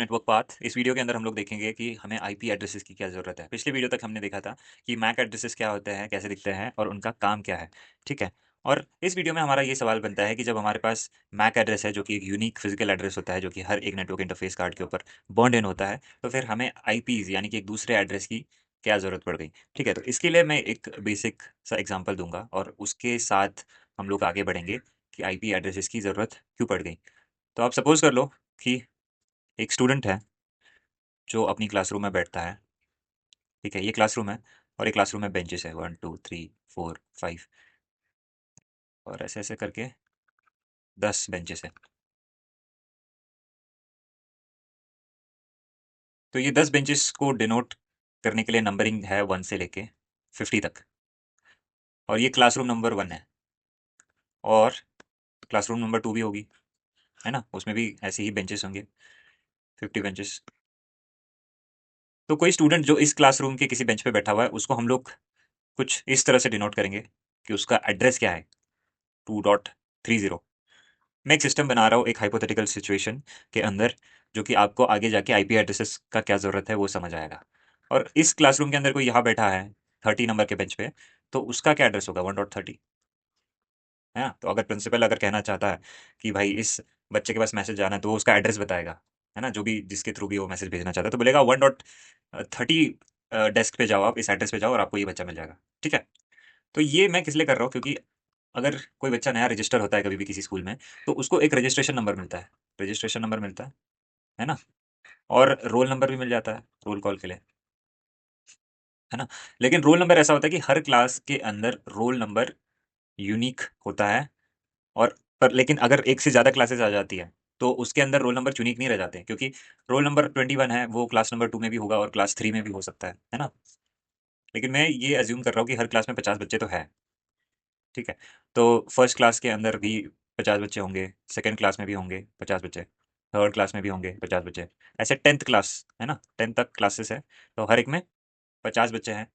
Network path. इस video के अंदर हम लोग देखेंगे कि हमें आईपी एड्रेसेस की क्या ज़रूरत है। पिछले वीडियो तक हमने देखा था कि मैक एड्रेसेस क्या होते हैं, कैसे दिखते हैं और उनका काम क्या है। ठीक है। और इस वीडियो में हमारा ये सवाल बनता है कि जब हमारे पास मैक एड्रेस है जो कि एक यूनिक फिजिकल एड्रेस होता है जो कि हर एक नेटवर्क इंटरफेस कार्ड के ऊपर बॉन्ड इन होता है, तो फिर हमें आईपीज़ यानी कि एक दूसरे एड्रेस की क्या ज़रूरत पड़ गई। ठीक है, तो इसके लिए मैं एक बेसिक सा एग्जाम्पल दूंगा और उसके साथ हम लोग आगे बढ़ेंगे कि आईपी एड्रेसेस की ज़रूरत क्यों पड़ गई। तो आप सपोज कर लो कि एक स्टूडेंट है जो अपनी क्लासरूम में बैठता है। ठीक है, ये क्लासरूम है और ये क्लासरूम में बेंचेस है 1 2 3 4 5 और ऐसे ऐसे करके 10 बेंचेस है। तो ये 10 बेंचेस को डिनोट करने के लिए नंबरिंग है 1 से लेके 50 तक। और ये क्लासरूम नंबर 1 है और क्लासरूम नंबर 2 भी होगी, है ना, उसमें भी ऐसे ही बेंचेस होंगे, 50 बेंचेस। तो कोई स्टूडेंट जो इस क्लासरूम के किसी बेंच पे बैठा हुआ है उसको हम लोग कुछ इस तरह से डिनोट करेंगे कि उसका एड्रेस क्या है, 2.30। मैं एक सिस्टम बना रहा हूँ एक हाइपोथेटिकल सिचुएशन के अंदर, जो कि आपको आगे जाके आईपी एड्रेसेस का क्या ज़रूरत है वो समझ आएगा। और इस क्लासरूम के अंदर कोई यहाँ बैठा है 30 नंबर के बेंच पे, तो उसका क्या एड्रेस होगा, 1.30, है ना। तो अगर प्रिंसिपल अगर कहना चाहता है कि भाई इस बच्चे के पास मैसेज जाना है तो वो उसका एड्रेस बताएगा, है ना, जो भी जिसके थ्रू भी वो मैसेज भेजना चाहता है, तो बोलेगा 1.30 डेस्क पे जाओ, आप इस एड्रेस पे जाओ और आपको ये बच्चा मिल जाएगा। ठीक है। तो ये मैं किस लिए कर रहा हूँ, क्योंकि अगर कोई बच्चा नया रजिस्टर होता है कभी भी किसी स्कूल में, तो उसको एक रजिस्ट्रेशन नंबर मिलता है, रजिस्ट्रेशन नंबर मिलता है ना, और रोल नंबर भी मिल जाता है रोल कॉल के लिए, है ना। लेकिन रोल नंबर ऐसा होता है कि हर क्लास के अंदर रोल नंबर यूनिक होता है। और पर लेकिन अगर एक से ज़्यादा क्लासेस आ जाती है तो उसके अंदर रोल नंबर यूनिक नहीं रह जाते, क्योंकि रोल नंबर 21 है, वो क्लास नंबर 2 में भी होगा और क्लास 3 में भी हो सकता है ना। लेकिन मैं ये अज्यूम कर रहा हूँ कि हर क्लास में 50 बच्चे तो है। ठीक है। तो फर्स्ट क्लास के अंदर भी 50 बच्चे होंगे, सेकंड क्लास में भी होंगे 50 बच्चे, थर्ड क्लास में भी होंगे 50 बच्चे, ऐसे 10th क्लास, है ना, 10th तक क्लासेस है, तो हर एक में 50 बच्चे हैं।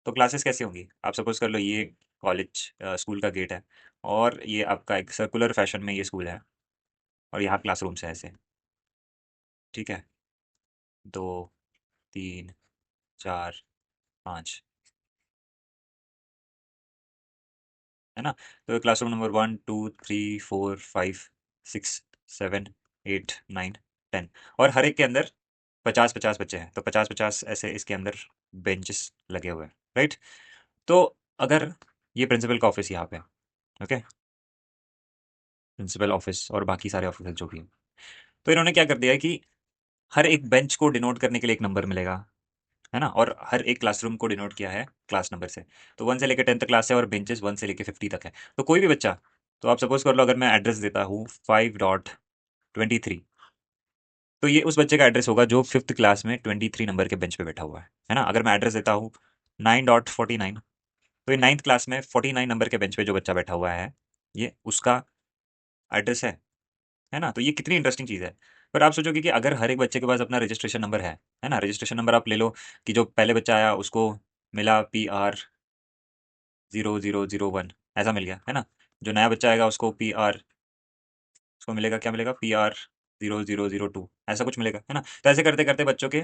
तो क्लासेस कैसी होंगी, आप सपोज कर लो ये कॉलेज स्कूल का गेट है और ये आपका एक सर्कुलर फैशन में ये स्कूल है और यहाँ क्लासरूम्स है ऐसे। ठीक है, 2 3 4 5, है ना। तो क्लासरूम नंबर 1 2 3 4 5 6 7 8 9 10, और हर एक के अंदर 50 50 बच्चे हैं, तो 50 50 ऐसे इसके अंदर बेंचेस लगे हुए हैं, राइट। तो अगर ये प्रिंसिपल का ऑफिस यहाँ पे है, ओके, प्रिंसिपल ऑफिस और बाकी सारे ऑफिस जो भी हैं, तो इन्होंने क्या कर दिया है कि हर एक बेंच को डिनोट करने के लिए एक नंबर मिलेगा, है ना, और हर एक क्लासरूम को डिनोट किया है क्लास नंबर से। तो 1 से लेकर 10th क्लास है और बेंचेस 1 से लेकर 50 तक है। तो कोई भी बच्चा, तो आप सपोज कर लो अगर मैं एड्रेस देता हूँ 5.23, तो ये उस बच्चे का एड्रेस होगा जो 5th क्लास में 23 नंबर के बेंच पे बैठा हुआ है ना। अगर मैं एड्रेस देता हूँ 9.49, तो ये 9th क्लास में 49 नंबर के बेंच पे जो बच्चा बैठा हुआ है, ये उसका एड्रेस है ना। तो ये कितनी इंटरेस्टिंग चीज़ है। पर आप सोचोगे कि अगर हर एक बच्चे के पास अपना रजिस्ट्रेशन नंबर है ना, रजिस्ट्रेशन नंबर आप ले लो कि जो पहले बच्चा आया उसको मिला PR0001, ऐसा मिल गया, है ना। जो नया बच्चा आएगा उसको उसको मिलेगा, क्या मिलेगा, PR0002, ऐसा कुछ मिलेगा, है ना। तो ऐसे करते करते बच्चों के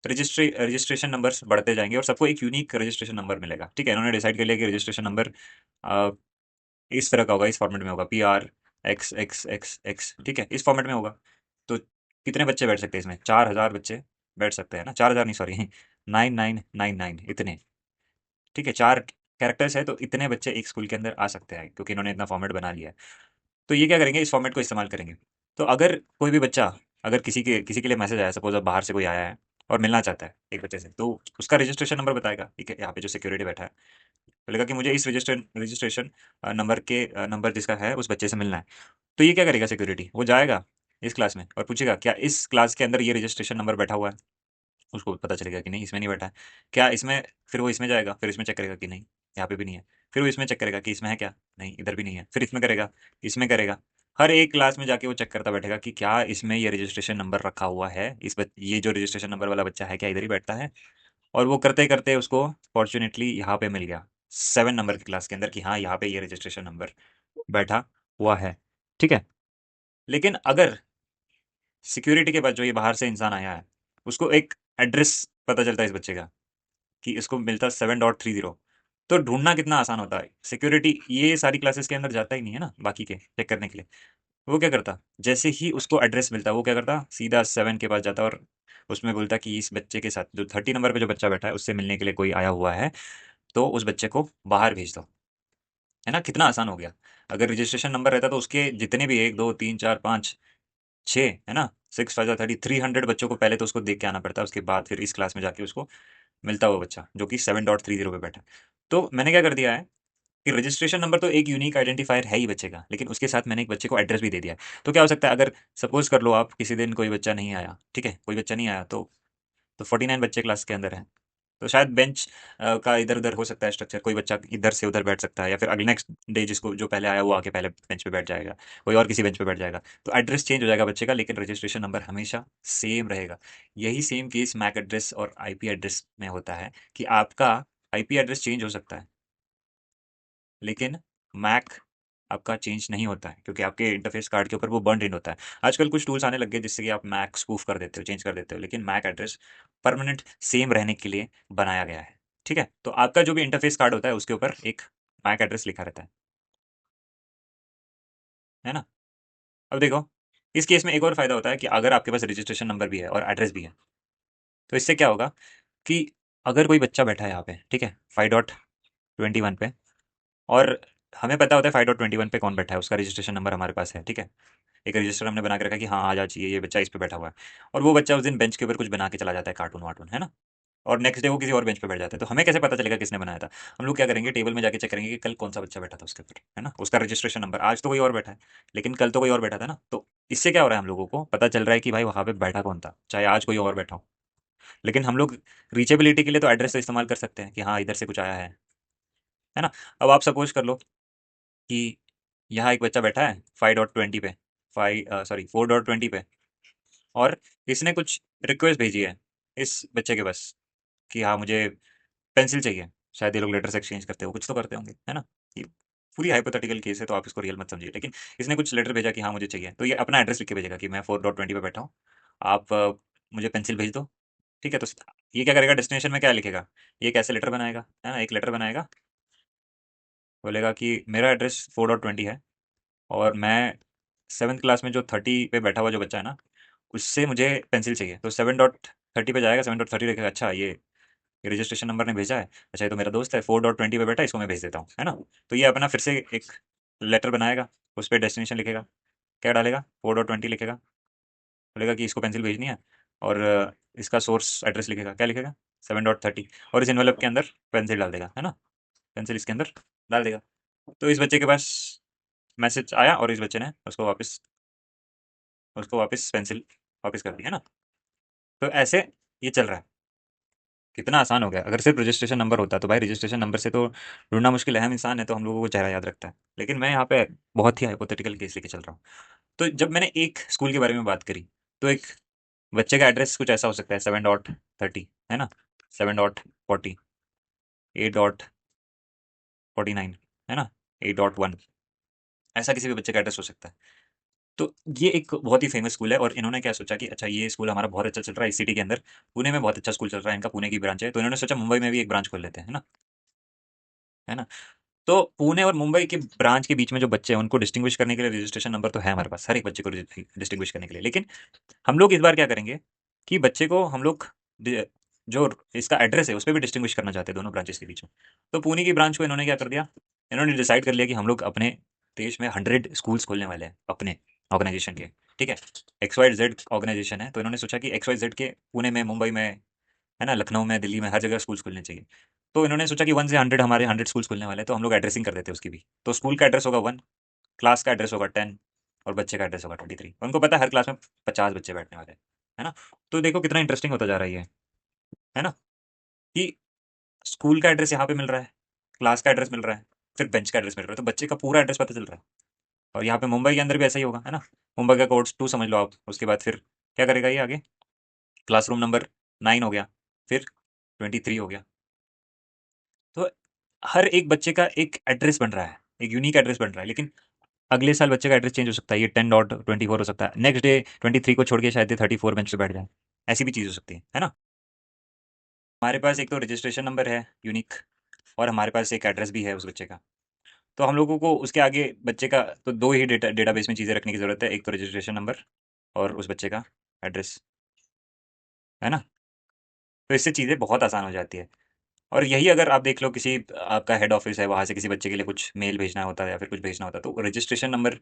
रजिस्ट्रेशन नंबर्स बढ़ते जाएंगे और सबको एक यूनिक रजिस्ट्रेशन नंबर मिलेगा। ठीक है, इन्होंने डिसाइड कर लिया कि रजिस्ट्रेशन नंबर इस तरह का होगा, इस फॉर्मेट में होगा, PR XXXX, ठीक है, इस फॉर्मेट में होगा। तो कितने बच्चे बैठ सकते हैं इसमें, 4000 बच्चे बैठ सकते हैं ना, 4000 नहीं, सॉरी, 9999 इतने। ठीक है, 4 कैरेक्टर्स है तो इतने बच्चे एक स्कूल के अंदर आ सकते हैं, क्योंकि इन्होंने इतना फॉर्मेट बना लिया है। तो ये क्या करेंगे, इस फॉर्मेट को इस्तेमाल करेंगे। तो अगर कोई भी बच्चा, अगर किसी के लिए मैसेज आया, सपोज अब बाहर से कोई आया है और मिलना चाहता है एक बच्चे से, तो उसका रजिस्ट्रेशन नंबर बताएगा। ठीक है, यहाँ पे जो सिक्योरिटी बैठा है बोलेगा कि मुझे इस रजिस्ट्रेशन नंबर जिसका है उस बच्चे से मिलना है। तो ये क्या करेगा, सिक्योरिटी वो जाएगा इस क्लास में और पूछेगा क्या इस क्लास के अंदर ये रजिस्ट्रेशन नंबर बैठा हुआ है। उसको पता चलेगा कि नहीं, इसमें नहीं बैठा है। क्या इसमें, फिर वो इसमें जाएगा, फिर इसमें चेक करेगा कि नहीं, यहाँ पे भी नहीं है। फिर वो इसमें चेक करेगा कि इसमें है क्या, नहीं, इधर भी नहीं है। फिर इसमें करेगा, इसमें करेगा। हर एक क्लास में जाके वो चेक करता बैठेगा कि क्या इसमें ये रजिस्ट्रेशन नंबर रखा हुआ है, ये जो रजिस्ट्रेशन नंबर वाला बच्चा है क्या इधर ही बैठता है। और वो करते करते उसको फॉर्चुनेटली यहाँ पे मिल गया 7 नंबर की क्लास के अंदर कि हाँ यहाँ पे ये रजिस्ट्रेशन नंबर बैठा हुआ है। ठीक है। लेकिन अगर सिक्योरिटी के बाद जो ये बाहर से इंसान आया है, उसको एक एड्रेस पता चलता है इस बच्चे का, कि इसको मिलता 7.30। तो ढूंढना कितना आसान होता है। सिक्योरिटी ये सारी क्लासेस के अंदर जाता ही नहीं है ना बाकी के चेक करने के लिए। वो क्या करता, जैसे ही उसको एड्रेस मिलता वो क्या करता, सीधा 7 के पास जाता और उसमें बोलता कि इस बच्चे के साथ जो 30 नंबर पे जो बच्चा बैठा है उससे मिलने के लिए कोई आया हुआ है, तो उस बच्चे को बाहर भेज दो। है ना, कितना आसान हो गया। अगर रजिस्ट्रेशन नंबर रहता तो उसके जितने भी 1 2 3 4 5 6, है ना, 6 5 30 300 बच्चों को पहले तो उसको देख के आना पड़ता, उसके बाद फिर इस क्लास में जाके उसको मिलता वो बच्चा जो कि 7.30 पे बैठा है। तो मैंने क्या कर दिया है कि रजिस्ट्रेशन नंबर तो एक यूनिक आइडेंटिफायर है ही बच्चे का, लेकिन उसके साथ मैंने एक बच्चे को एड्रेस भी दे दिया है। तो क्या हो सकता है, अगर सपोज कर लो आप किसी दिन कोई बच्चा नहीं आया, ठीक है, कोई बच्चा नहीं आया, तो 49 बच्चे क्लास के अंदर हैं, तो शायद बेंच का इधर उधर हो सकता है स्ट्रक्चर, कोई बच्चा इधर से उधर बैठ सकता है, या फिर अगले नेक्स्ट डे जिसको जो पहले आया वो आके पहले बेंच पे बैठ जाएगा, कोई और किसी बेंच पे बैठ जाएगा। तो एड्रेस चेंज हो जाएगा बच्चे का, लेकिन रजिस्ट्रेशन नंबर हमेशा सेम रहेगा। यही सेम केस मैक एड्रेस और आईपी एड्रेस में होता है, कि आपका आईपी एड्रेस चेंज हो सकता है, लेकिन मैक आपका चेंज नहीं होता है, क्योंकि आपके इंटरफेस कार्ड के ऊपर वो बर्न इन होता है। आजकल कुछ टूल्स आने लग गए जिससे कि आप मैक स्पूफ कर देते हो, चेंज कर देते हो, लेकिन मैक एड्रेस परमानेंट सेम रहने के लिए बनाया गया है। ठीक है, तो आपका जो भी इंटरफेस कार्ड होता है उसके ऊपर एक मैक एड्रेस लिखा रहता है ना। अब देखो, इस केस में एक और फायदा होता है कि अगर आपके पास रजिस्ट्रेशन नंबर भी है और एड्रेस भी है, तो इससे क्या होगा कि अगर कोई बच्चा बैठा है यहाँ पे, ठीक है, 5.21 पे, और हमें पता होता है 5.21 पे कौन बैठा है, उसका रजिस्ट्रेशन नंबर हमारे पास है, ठीक है, एक रजिस्टर हमने बना के रखा कि हाँ आ जा चाहिए ये बच्चा इस पे बैठा हुआ है, और वो बच्चा उस दिन बेंच के ऊपर कुछ बना के चला जाता है, कार्टून वार्टून, है ना, और नेक्स्ट डे वो किसी और बेंच पे बैठ जाता है, तो हमें कैसे पता चलेगा किसने बनाया था। हम लोग क्या करेंगे, टेबल में जाके चेक करेंगे कि कल कौन सा बच्चा बैठा था उसके ऊपर, है ना, उसका रजिस्ट्रेशन नंबर, आज तो कोई और बैठा है, लेकिन कल तो कोई और बैठा था ना। तो इससे क्या हो रहा है, हम लोगों को पता चल रहा है कि भाई वहाँ पे बैठा कौन था, चाहे आज कोई और बैठा हो। लेकिन हम लोग रीचेबिलिटी के लिए तो एड्रेस तो इस्तेमाल कर सकते हैं कि हाँ इधर से कुछ आया है ना। अब आप सपोज कर लो कि यहाँ एक बच्चा बैठा है 5.20 पे, 4.20 पे, और इसने कुछ रिक्वेस्ट भेजी है इस बच्चे के पास कि हाँ मुझे पेंसिल चाहिए। शायद ये लोग लेटर्स एक्सचेंज करते हो, कुछ तो करते होंगे, है ना। ये पूरी हाइपोथेटिकल केस है तो आप इसको रियल मत समझिए, लेकिन इसने कुछ लेटर भेजा कि हाँ मुझे चाहिए, तो ये अपना एड्रेस लिख के भेजेगा कि मैं 4.20 पे बैठा हूँ, आप मुझे पेंसिल भेज दो। ठीक है, तो ये क्या करेगा, डेस्टिनेशन में क्या लिखेगा, ये कैसे लेटर बनाएगा, है ना, एक लेटर बनाएगा, बोलेगा कि मेरा एड्रेस 4.20 है, और मैं 7th क्लास में जो 30 पे बैठा हुआ जो बच्चा है ना, उससे मुझे पेंसिल चाहिए। तो 7.30 पे जाएगा, 7.30 लिखेगा, अच्छा ये रजिस्ट्रेशन नंबर ने भेजा है, अच्छा ये तो मेरा दोस्त है 4.20 पे बैठा है, इसको मैं भेज देता हूँ, है ना। तो ये अपना फिर से एक लेटर बनाएगा, उस पर डेस्टिनेशन लिखेगा, क्या डालेगा, 4.20 लिखेगा, बोलेगा कि इसको पेंसिल भेजनी है, और इसका सोर्स एड्रेस लिखेगा, क्या लिखेगा, 7.30, और इस इन्वेलप के अंदर पेंसिल डाल देगा, है ना, पेंसिल इसके अंदर डाल देगा। तो इस बच्चे के पास मैसेज आया और इस बच्चे ने उसको वापस पेंसिल वापस कर दी, है ना। तो ऐसे ये चल रहा है। कितना आसान हो गया। अगर सिर्फ रजिस्ट्रेशन नंबर होता तो भाई रजिस्ट्रेशन नंबर से तो ढूंढना मुश्किल है, हम इंसान है तो हम लोगों को चेहरा याद रखता है, लेकिन मैं यहाँ पे बहुत ही हाइपोथेटिकल केस लेके चल रहा हूँ। तो जब मैंने एक स्कूल के बारे में बात करी, तो एक बच्चे का एड्रेस कुछ ऐसा हो सकता है 7.30, है ना, 7.40, 8.49, है ना, 8.1, ऐसा किसी भी बच्चे का एड्रेस हो सकता है। तो ये एक बहुत ही फेमस स्कूल है, और इन्होंने क्या सोचा कि अच्छा ये स्कूल हमारा बहुत अच्छा चल रहा है इस सिटी के अंदर, पुणे में बहुत अच्छा स्कूल चल रहा है इनका, पुणे की ब्रांच है, तो इन्होंने सोचा मुंबई में भी एक ब्रांच खोल लेते हैं, है ना, है ना। तो पुणे और मुंबई के ब्रांच के बीच में जो बच्चे हैं उनको डिस्टिंग्विश करने के लिए रजिस्ट्रेशन नंबर तो है हमारे पास, हर एक बच्चे को डिस्टिंग्विश करने के लिए, लेकिन हम लोग इस बार क्या करेंगे कि बच्चे को हम लोग जो इसका एड्रेस है उस पर भी डिस्टिंग्विश करना चाहते हैं दोनों ब्रांचेस के बीच में। तो पुणे की ब्रांच को इन्होंने क्या कर दिया, इन्होंने डिसाइड कर लिया कि हम लोग अपने देश में 100 स्कूल्स खोलने वाले हैं अपने ऑर्गेनाइजेशन के। ठीक है, XYZ ऑर्गेनाइजेशन है, तो इन्होंने सोचा कि XYZ के पुणे में, मुंबई में, है ना, लखनऊ में, दिल्ली में, हर जगह स्कूल्स खुलने चाहिए। तो इन्होंने सोचा कि 1 से 100 हमारे 100 स्कूल्स खुलने वाले हैं, तो हम लोग एड्रेसिंग कर देते हैं उसकी भी। तो स्कूल का एड्रेस होगा 1, क्लास का एड्रेस होगा 10, और बच्चे का एड्रेस होगा 23। उनको पता है हर क्लास में 50 बच्चे बैठने वाले हैं, है ना। तो देखो कितना इंटरेस्टिंग होता जा रहा है ये, है ना, कि स्कूल का एड्रेस यहाँ पे मिल रहा है, क्लास का एड्रेस मिल रहा है, फिर बेंच का एड्रेस मिल रहा है, तो बच्चे का पूरा एड्रेस पता चल रहा है। और यहाँ पे मुंबई के अंदर भी ऐसा ही होगा, है ना। मुंबई का कोड 2 समझ लो आप, उसके बाद फिर क्या करेगा ये आगे, क्लासरूम नंबर 9 हो गया, फिर 23 हो गया। तो हर एक बच्चे का एक एड्रेस बन रहा है, एक यूनिक एड्रेस बन रहा है, लेकिन अगले साल बच्चे का एड्रेस चेंज हो सकता है, ये 10.24 हो सकता है, नेक्स्ट डे 23 को छोड़ के शायद 34 बेंच पे बैठ जाए, ऐसी भी चीज़ हो सकती है ना। हमारे पास एक तो रजिस्ट्रेशन नंबर है यूनिक, और हमारे पास एक एड्रेस भी है उस बच्चे का। तो हम लोगों को उसके आगे बच्चे का तो दो ही डेटाबेस में चीज़ें रखने की ज़रूरत है, एक तो रजिस्ट्रेशन नंबर और उस बच्चे का एड्रेस, है ना। तो इससे चीज़ें बहुत आसान हो जाती है। और यही अगर आप देख लो किसी आपका हेड ऑफिस है, वहाँ से किसी बच्चे के लिए कुछ मेल भेजना होता है या फिर कुछ भेजना होता है, तो रजिस्ट्रेशन नंबर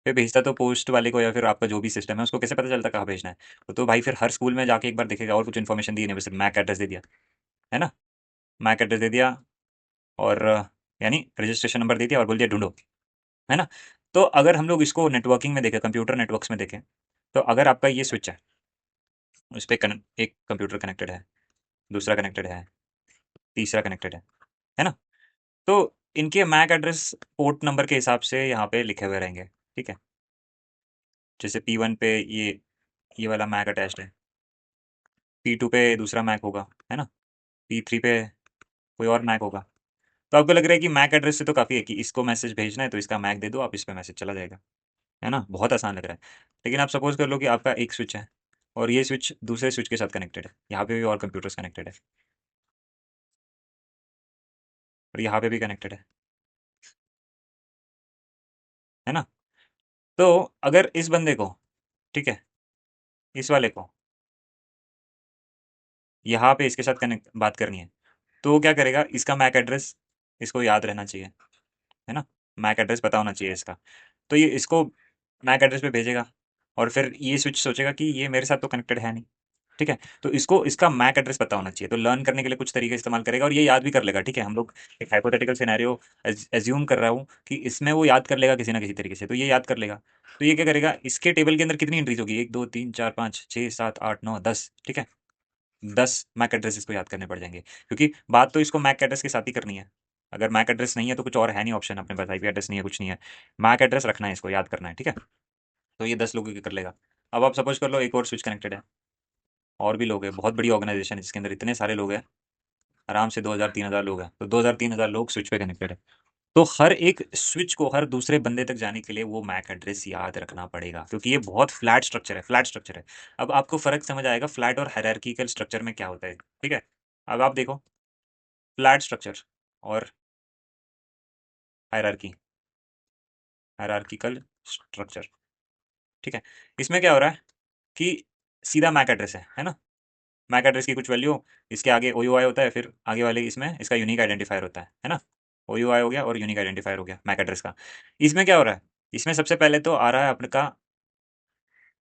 पे भेजता तो पोस्ट वाले को या फिर आपका जो भी सिस्टम है उसको कैसे पता चलता कहाँ भेजना है। तो भाई फिर हर स्कूल में जाके एक बार देखेगा और कुछ इन्फॉर्मेशन दी नहीं, बस मैक एड्रेस दे दिया, है ना। मैक एड्रेस दे दिया और यानी रजिस्ट्रेशन नंबर दे दिया और बोल दिया ढूंढो, है ना। तो अगर हम लोग इसको नेटवर्किंग में देखें, कंप्यूटर नेटवर्क्स में देखें, तो अगर आपका ये स्विच है, उस पर एक कंप्यूटर कनेक्टेड है, दूसरा कनेक्टेड है, तीसरा कनेक्टेड है ना। तो इनके मैक एड्रेस पोर्ट नंबर के हिसाब से यहाँ पे लिखे हुए रहेंगे, ठीक है। जैसे P1 पे ये वाला मैक अटैच्ड है, P2 पे दूसरा मैक होगा, है ना, P3 पे कोई और मैक होगा। तो आपको लग रहा है कि मैक एड्रेस से तो काफ़ी है कि इसको मैसेज भेजना है तो इसका मैक दे दो, आप इस पे मैसेज चला जाएगा, है ना, बहुत आसान लग रहा है। लेकिन आप सपोज कर लो कि आपका एक स्विच है और ये स्विच दूसरे स्विच के साथ कनेक्टेड है, यहाँ पे भी और कंप्यूटर्स कनेक्टेड है और यहाँ पे भी कनेक्टेड है ना। तो अगर इस बंदे को, ठीक है, इस वाले को यहाँ पे इसके साथ कनेक्ट बात करनी है, तो वो क्या करेगा, इसका मैक एड्रेस इसको याद रहना चाहिए, है ना, मैक एड्रेस पता होना चाहिए इसका। तो ये इसको मैक एड्रेस पे भेजेगा और फिर ये स्विच सोचेगा कि ये मेरे साथ तो कनेक्टेड है नहीं, ठीक है। तो इसको इसका मैक एड्रेस पता होना चाहिए, तो लर्न करने के लिए कुछ तरीके इस्तेमाल करेगा और ये याद भी कर लेगा, ठीक है। हम लोग एक हाइपोथेटिकल सिनेरियो एज्यूम कर रहा हूँ कि इसमें वो याद कर लेगा किसी ना किसी तरीके से, तो ये याद कर लेगा। तो ये क्या करेगा, इसके टेबल के अंदर कितनी एंट्रीज होगी, 1 2 3 4 5 6 7 8 9 10, ठीक है। 10 मैक एड्रेस इसको याद करने पड़ जाएंगे, क्योंकि बात तो इसको मैक एड्रेस के साथ ही करनी है। अगर मैक एड्रेस नहीं है तो कुछ और है नहीं ऑप्शन अपने पास, आईपी एड्रेस नहीं है, कुछ नहीं है, मैक एड्रेस रखना है, इसको याद करना है, ठीक है। तो ये 10 लोगों की कर लेगा। अब आप सपोज कर लो एक और स्विच कनेक्टेड है, और भी लोग हैं, बहुत बड़ी ऑर्गेनाइजेशन है जिसके अंदर इतने सारे लोग हैं, आराम से 2000 3000 लोग हैं, तो 2000 3000 लोग स्विच पे कनेक्टेड है। तो हर एक स्विच को हर दूसरे बंदे तक जाने के लिए वो मैक एड्रेस याद रखना पड़ेगा, क्योंकि ये बहुत फ्लैट स्ट्रक्चर है, फ्लैट स्ट्रक्चर है। अब आपको फर्क समझ आएगा फ्लैट और हायरार्किकल स्ट्रक्चर में क्या होता है, ठीक है। अब आप देखो, फ्लैट स्ट्रक्चर और हायरार्की, हायरार्किकल स्ट्रक्चर, ठीक है। इसमें क्या हो रहा है कि सीधा मैक एड्रेस है ना। मैक एड्रेस की कुछ वैल्यू, इसके आगे ओ यू आई होता है, फिर आगे वाले इसमें इसका यूनिक आइडेंटिफायर होता है ना। ओ यू आई हो गया और यूनिक आइडेंटिफायर हो गया मैक एड्रेस का। इसमें क्या हो रहा है, इसमें सबसे पहले तो आ रहा है आपका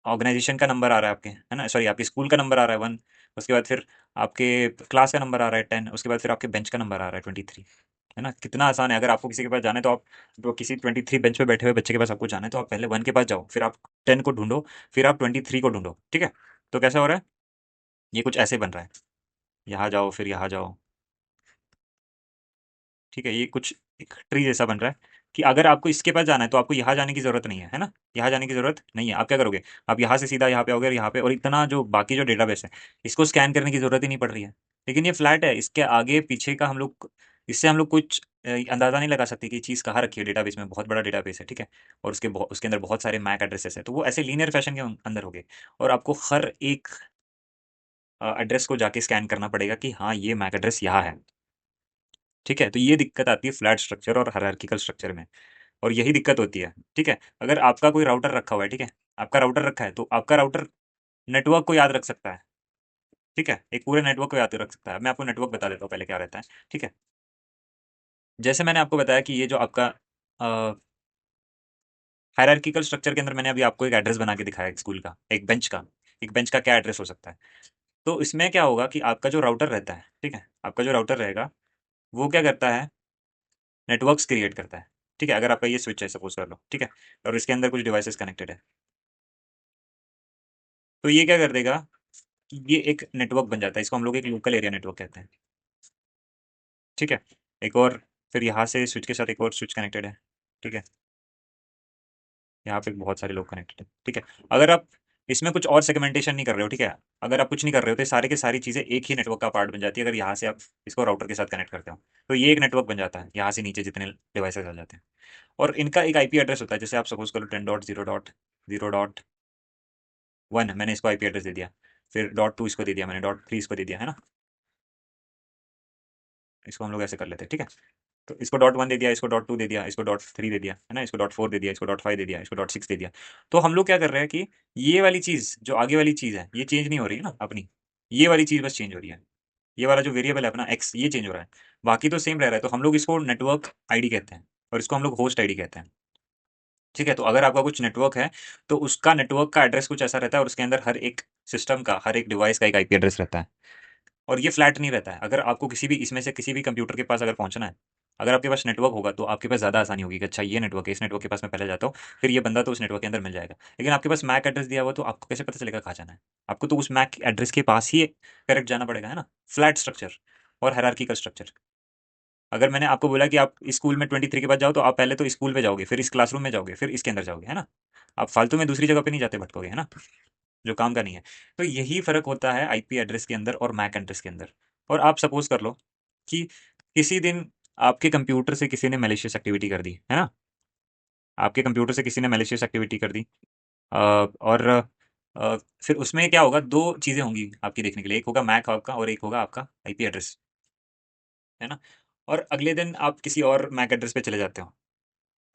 ऑर्गेनाइजेशन का नंबर आ रहा है आपके, है ना, सॉरी आपके स्कूल का नंबर आ रहा है 1। उसके बाद फिर आपके क्लास का नंबर आ रहा है 10। उसके बाद फिर आपके बेंच का नंबर आ रहा है 23, है ना। कितना आसान है, अगर आपको किसी के पास जाना है तो आप, तो किसी 23 बेंच पे बैठे हुए बच्चे के पास आपको जाना है तो आप पहले 1 के पास जाओ, फिर आप 10 को ढूंढो, फिर आप 23 को ढूंढो, ठीक है। तो कैसा हो रहा है, ये कुछ ऐसे बन रहा है, यहाँ जाओ फिर यहाँ जाओ, ठीक है। ये कुछ एक ट्री जैसा बन रहा है कि अगर आपको इसके पास जाना है तो आपको यहाँ जाने की ज़रूरत नहीं है, है ना। यहाँ जाने की ज़रूरत नहीं है। आप क्या करोगे, आप यहाँ से सीधा यहाँ पे आओगे और यहाँ पे, और इतना जो बाकी जो डेटाबेस है इसको स्कैन करने की ज़रूरत ही नहीं पड़ रही है। लेकिन ये फ्लैट है, इसके आगे पीछे का हम लोग, इससे हम लोग कुछ अंदाज़ा नहीं लगा सकते कि चीज़ कहाँ रखी है डेटाबेस में, बहुत बड़ा डेटाबेस है, ठीक है। और उसके अंदर बहुत सारे मैक एड्रेसेस है, तो वो ऐसे लीनियर फैशन के अंदर हो गए, और आपको हर एक एड्रेस को जाके स्कैन करना पड़ेगा कि हाँ ये मैक एड्रेस यहाँ है, ठीक है। तो ये दिक्कत आती है फ्लैट स्ट्रक्चर और हायरार्किकल स्ट्रक्चर में, और यही दिक्कत होती है, ठीक है। अगर आपका कोई राउटर रखा हुआ है, ठीक है, आपका राउटर रखा है तो आपका राउटर नेटवर्क को याद रख सकता है, ठीक है, एक पूरे नेटवर्क को याद रख सकता है। मैं आपको नेटवर्क बता देता हूँ पहले क्या रहता है, ठीक है। जैसे मैंने आपको बताया कि ये जो आपका हायरार्किकल स्ट्रक्चर के अंदर मैंने अभी आपको एक एड्रेस बना के दिखाया, एक स्कूल का, एक बेंच का क्या एड्रेस हो सकता है। तो इसमें क्या होगा कि आपका जो राउटर रहता है, ठीक है, आपका जो राउटर रहेगा वो क्या करता है, नेटवर्क्स क्रिएट करता है, ठीक है। अगर आपका ये स्विच है सपोज कर लो, ठीक है, और इसके अंदर कुछ डिवाइसेस कनेक्टेड है, तो ये क्या कर देगा, ये एक नेटवर्क बन जाता है, इसको हम लोग एक लोकल एरिया नेटवर्क कहते हैं, ठीक है। एक और, फिर यहाँ से स्विच के साथ एक और स्विच कनेक्टेड है, ठीक है। यहाँ पे बहुत सारे लोग कनेक्टेड है, ठीक है। अगर आप इसमें कुछ और सेगमेंटेशन नहीं कर रहे हो, ठीक है, अगर आप कुछ नहीं कर रहे हो तो ये सारे के सारी चीज़ें एक ही नेटवर्क का पार्ट बन जाती है, अगर यहाँ से आप इसको राउटर के साथ कनेक्ट करते हो तो ये एक नेटवर्क बन जाता है, यहाँ से नीचे जितने डिवाइसेस आ जाते हैं। और इनका एक आईपी एड्रेस होता है, जैसे आप सपोज करो 10.0.0.1 मैंने इसको आईपी एड्रेस दे दिया, फिर .2 इसको दे दिया मैंने, .3 इसको दे दिया, है ना। इसको हम लोग ऐसे कर लेते हैं, ठीक है। तो इसको .1 दे दिया, इसको .2 दे दिया, इसको .3 दे दिया, है ना, इसको .4 दे दिया, इसको .5 दे दिया, इसको .6 दे दिया। तो हम लोग क्या कर रहे हैं कि ये वाली चीज़ जो आगे वाली चीज़ है ये चेंज नहीं हो रही है ना अपनी, ये वाली चीज़ बस चेंज हो रही है। ये वाला जो वेरिएबल है अपना एक्स ये चेंज हो रहा है, बाकी तो सेम रह रहा है। तो हम लोग इसको नेटवर्क आईडी कहते हैं और इसको हम लोग होस्ट आईडी कहते हैं, ठीक है। तो अगर आपका कुछ नेटवर्क है तो उसका नेटवर्क का एड्रेस कुछ ऐसा रहता है और उसके अंदर हर एक सिस्टम का, हर एक डिवाइस का एक आईपी एड्रेस रहता है और ये फ्लैट नहीं रहता है। अगर आपको किसी भी इसमें से किसी भी कंप्यूटर के पास अगर पहुंचना है, अगर आपके पास नेटवर्क होगा तो आपके पास ज़्यादा आसानी होगी कि अच्छा ये नेटवर्क है, इस नेटवर्क के पास मैं पहले जाता हूँ, फिर ये बंदा तो उस नेटवर्क के अंदर मिल जाएगा। लेकिन आपके पास मैक एड्रेस दिया हुआ तो आपको कैसे पता चलेगा कहाँ जाना है? आपको तो उस मैक एड्रेस के पास ही करेक्ट जाना पड़ेगा, है ना। फ्लैट स्ट्रक्चर और हायरार्किकल स्ट्रक्चर। अगर मैंने आपको बोला कि आप स्कूल में 23 के बाद जाओ तो आप पहले तो स्कूल में जाओगे, फिर इस क्लासरूम में जाओगे, फिर इसके अंदर जाओगे, है ना। आप फालतू में दूसरी जगह पे नहीं जाते भटकोगे, है ना, जो काम का नहीं है। तो यही फ़र्क होता है आईपी एड्रेस के अंदर और मैक एड्रेस के अंदर। और आप सपोज़ कर लो कि किसी दिन आपके कंप्यूटर से किसी ने मैलिशियस एक्टिविटी कर दी, है ना? आपके कंप्यूटर से किसी ने मैलिशियस एक्टिविटी कर दी और फिर उसमें क्या होगा, 2 चीज़ें होंगी आपकी देखने के लिए, एक होगा मैक आपका और एक होगा आपका आईपी एड्रेस, है ना? और अगले दिन आप किसी और मैक एड्रेस पे चले जाते हो।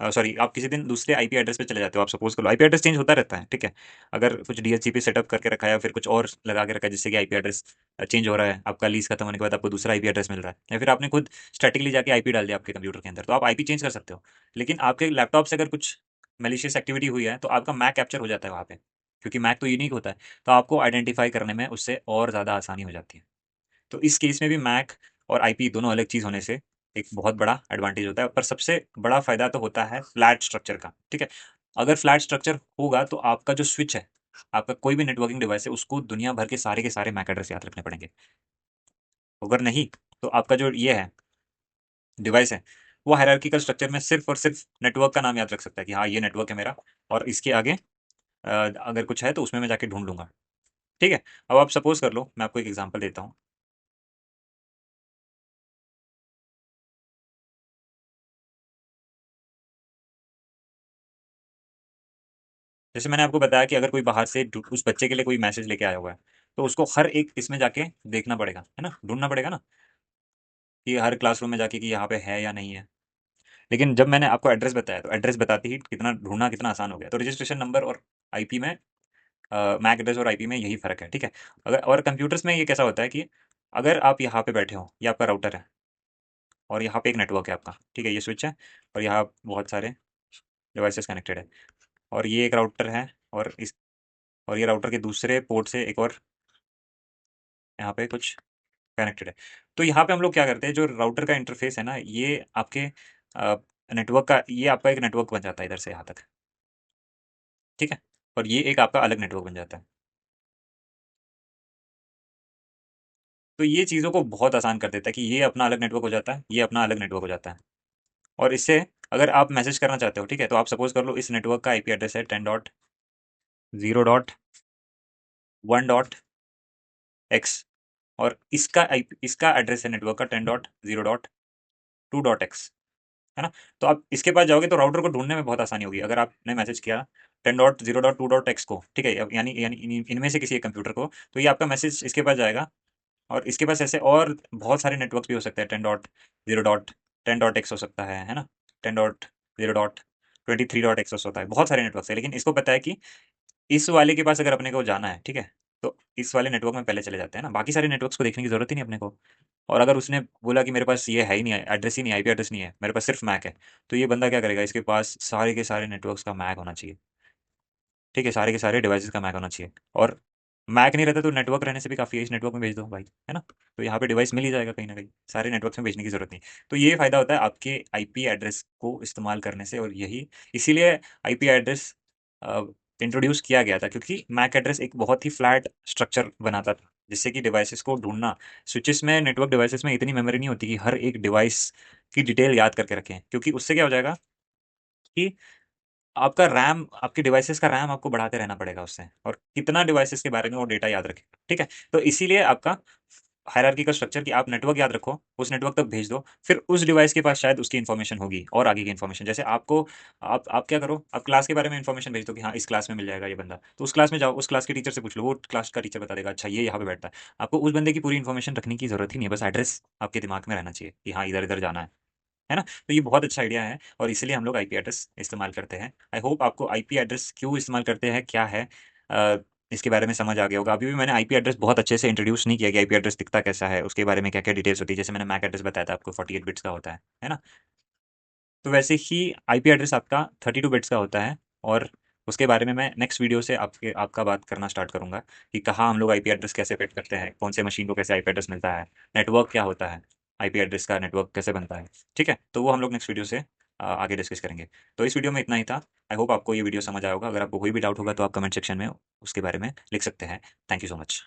सॉरी, आप किसी दिन दूसरे आईपी एड्रेस पे चले जाते हो। आप सपोज़ कर लो आईपी एड्रेस चेंज होता रहता है, ठीक है। अगर कुछ डीएचसीपी सेटअप करके रखा है या फिर कुछ और लगा के रखा है जिससे कि आईपी एड्रेस चेंज हो रहा है, आपका लीज़ खत्म होने के बाद आपको दूसरा आईपी एड्रेस मिल रहा है, या फिर आपने खुद स्टैटिकली जाके आईपी डाल दिया आपके कंप्यूटर के अंदर, तो आप आईपी चेंज कर सकते हो। लेकिन आपके लैपटॉप से अगर कुछ मैलिशियस एक्टिविटी हुई है तो आपका मैक कैप्चर हो जाता है वहाँ पे, क्योंकि मैक तो यूनिक होता है, तो आपको आइडेंटिफ़ाई करने में उससे और ज़्यादा आसानी हो जाती है। तो इस केस में भी मैक और आईपी दोनों अलग चीज़ होने से एक बहुत बड़ा एडवांटेज होता है, पर सबसे बड़ा फ़ायदा तो होता है फ्लैट स्ट्रक्चर का, ठीक है। अगर फ्लैट स्ट्रक्चर होगा तो आपका जो स्विच है, आपका कोई भी नेटवर्किंग डिवाइस है, उसको दुनिया भर के सारे मैक एड्रेस याद रखने पड़ेंगे। अगर नहीं, तो आपका जो ये है, डिवाइस है, वो हायरार्किकल स्ट्रक्चर में सिर्फ़ और सिर्फ़ नेटवर्क का नाम याद रख सकता है कि हाँ, ये नेटवर्क है मेरा और इसके आगे अगर कुछ है तो उसमें मैं जाके ढूँढ लूँगा, ठीक है। अब आप सपोज़ कर लो, मैं आपको एक एग्ज़ाम्पल देता हूँ। जैसे मैंने आपको बताया कि अगर कोई बाहर से उस बच्चे के लिए कोई मैसेज लेके आया हुआ है, तो उसको हर एक इसमें जाके देखना पड़ेगा, है ना? ढूँढना पड़ेगा ना, कि हर क्लासरूम में जाके कि यहाँ पे है या नहीं है। लेकिन जब मैंने आपको एड्रेस बताया, तो एड्रेस बताते ही कितना ढूँढना कितना आसान हो गया। तो रजिस्ट्रेशन नंबर और आईपी में मैक एड्रेस और आईपी में यही फ़र्क है, ठीक है? अगर और कंप्यूटर्स में ये कैसा होता है कि अगर आप यहाँ पे बैठे हो, ये आपका राउटर है और यहाँ पे एक नेटवर्क है आपका, ठीक है? ये स्विच है और यहाँ बहुत सारे डिवाइसेज़ कनेक्टेड है और ये एक राउटर है और ये राउटर के दूसरे पोर्ट से एक और यहाँ पे कुछ कनेक्टेड है। तो यहाँ पे हम लोग क्या करते हैं, जो राउटर का इंटरफ़ेस है ना, ये आपके नेटवर्क का, ये आपका एक नेटवर्क बन जाता है इधर से यहाँ तक, ठीक है? और ये एक आपका अलग नेटवर्क बन जाता है। तो ये चीज़ों को बहुत आसान कर देता है कि ये अपना अलग नेटवर्क हो जाता है, ये अपना अलग नेटवर्क हो जाता है। और इससे अगर आप मैसेज करना चाहते हो, ठीक है? तो आप सपोज़ कर लो इस नेटवर्क का आईपी एड्रेस है 10.0.1.x और इसका एड्रेस है नेटवर्क का 10.0.2.x, है ना? तो आप इसके पास जाओगे तो राउटर को ढूँढने में बहुत आसानी होगी। अगर आपने मैसेज किया 10.0.2.x को, ठीक है? अब यानी इनमें से किसी एक कंप्यूटर को, तो ये आपका मैसेज इसके पास जाएगा और इसके पास ऐसे और बहुत सारे नेटवर्क्स भी हो सकते हैं। 10.0.10.x हो सकता है ना? 10.0.23.x होता है। बहुत सारे नेटवर्क्स हैं, लेकिन इसको पता है कि इस वाले के पास अगर अपने को जाना है, ठीक है? तो इस वाले नेटवर्क में पहले चले जाते हैं ना, बाकी सारे नेटवर्क्स को देखने की ज़रूरत ही नहीं अपने को। और अगर उसने बोला कि मेरे पास ये है ही नहीं है, एड्रेस ही नहीं है, आईपी एड्रेस नहीं है, मेरे पास सिर्फ़ मैक है, तो ये बंदा क्या करेगा, इसके पास सारे के सारे नेटवर्क्स का मैक होना चाहिए, ठीक है? सारे के सारे डिवाइसेज़ का मैक होना चाहिए और मैक नहीं रहता तो नेटवर्क रहने से भी काफ़ी है, इस नेटवर्क में भेज दो भाई, है ना? तो यहाँ पे डिवाइस मिल ही जाएगा कहीं न कहीं, सारे नेटवर्क्स में भेजने की ज़रूरत नहीं। तो ये फ़ायदा होता है आपके आईपी एड्रेस को इस्तेमाल करने से और यही इसीलिए आईपी एड्रेस अ, इंट्रोड्यूस किया गया था, क्योंकि मैक एड्रेस एक बहुत ही फ्लैट स्ट्रक्चर बनाता था, जिससे कि डिवाइसेज़ को ढूँढना, स्विचेज़ में, नेटवर्क डिवाइसेज़ में इतनी मेमोरी नहीं होती कि हर एक डिवाइस की डिटेल याद करके रखें, क्योंकि उससे क्या हो जाएगा कि आपका रैम, आपके डिवाइसेज़ का रैम आपको बढ़ाते रहना पड़ेगा उससे और कितना डिवाइसेज़ के बारे में वो डेटा याद रखेगा, ठीक है? तो इसीलिए आपका हायरार्की का स्ट्रक्चर कि आप नेटवर्क याद रखो, उस नेटवर्क तक भेज दो, फिर उस डिवाइस के पास शायद उसकी इन्फॉर्मेशन होगी और आगे की इन्फॉर्मेशन। जैसे आपको आप क्या करो, आप क्लास के बारे में इन्फॉर्मेशन भेज दो कि हाँ इस क्लास में मिल जाएगा ये बंदा, तो उस क्लास में जाओ, उस क्लास के टीचर से पूछ लो, वो क्लास का टीचर बता देगा अच्छा ये यहाँ पे बैठता है। आपको उस बंदे की पूरी इन्फॉर्मेशन रखने की जरूरत ही नहीं है, बस एड्रेस आपके दिमाग में रहना चाहिए कि हाँ इधर इधर जाना है ना। तो ये बहुत अच्छा आइडिया है और इसलिए हम लोग आईपी एड्रेस इस्तेमाल करते हैं। आई होप आपको आईपी एड्रेस क्यों इस्तेमाल करते हैं, क्या है, अ, इसके बारे में समझ आ गया होगा। अभी भी मैंने आईपी एड्रेस बहुत अच्छे से इंट्रोड्यूस नहीं किया कि आईपी एड्रेस दिखता कैसा है, उसके बारे में क्या क्या डिटेल्स होती है। जैसे मैंने मैक एड्रेस बताया था आपको 48 बिट्स का होता है ना। तो वैसे ही आईपी एड्रेस आपका 32 बिट्स का होता है। और उसके बारे में मैं नेक्स्ट वीडियो से आपका बात करना स्टार्ट करूंगा कि कहाँ हम लोग आईपी एड्रेस कैसे फिट करते हैं, कौन से मशीन को कैसे आईपी एड्रेस मिलता है, नेटवर्क क्या होता है, आईपी एड्रेस का नेटवर्क कैसे बनता है। ठीक है, तो वो हम लोग नेक्स्ट वीडियो से आगे डिस्कस करेंगे। तो इस वीडियो में इतना ही था। आई होप आपको ये वीडियो समझ आया होगा। अगर आपको कोई भी डाउट होगा तो आप कमेंट सेक्शन में उसके बारे में लिख सकते हैं। Thank you so much.